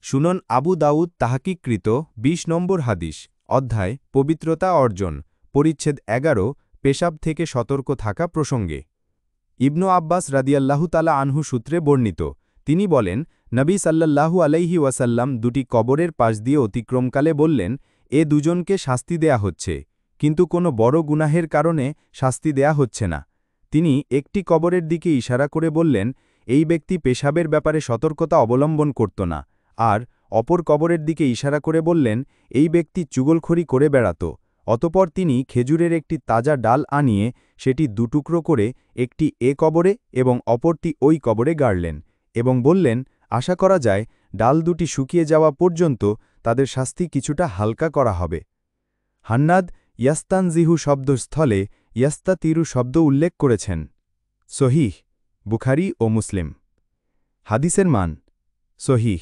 সুনন আবু দাউদ তাহাকিকৃত ২০ নম্বর হাদিস অধ্যায় পবিত্রতা অর্জন পরিচ্ছেদ ১১ পেশাব থেকে সতর্ক থাকা প্রসঙ্গে ইবনু আব্বাস রাদিয়াল্লাহু তাআলা আনহু সূত্রে বর্ণিত তিনি বলেন নবী সাল্লাল্লাহু আলাইহি ওয়াসাল্লাম দুটি কবরের পাশ দিয়ে অতিক্রমকালে বললেন এ দুজনকে শাস্তি দেয়া হচ্ছে কিন্তু কোনো বড় গুনাহের কারণে শাস্তি দেয়া হচ্ছে না তিনি একটি কবরের দিকে ইশারা করে বললেন এই ব্যক্তি পেশাবের ব্যাপারে সতর্কতা অবলম্বন করত না আর অপর কবরের দিকে ইশারা করে বললেন এই ব্যক্তি চুগলখড়ি করে বেড়াত অতপর তিনি খেজুরের একটি তাজা ডাল আনিয়ে সেটি দুটুকরো করে একটি এ কবরে এবং অপরটি ওই কবরে গাড়লেন এবং বললেন আশা করা যায় ডাল দুটি শুকিয়ে যাওয়া পর্যন্ত তাদের শাস্তি কিছুটা হালকা করা হবে হান্নাদ ইয়াস্তানজিহু শব্দস্থলে ইয়াস্তাতিরু শব্দ উল্লেখ করেছেন সহিহ বুখারী ও মুসলিম হাদিসের মান সহিহ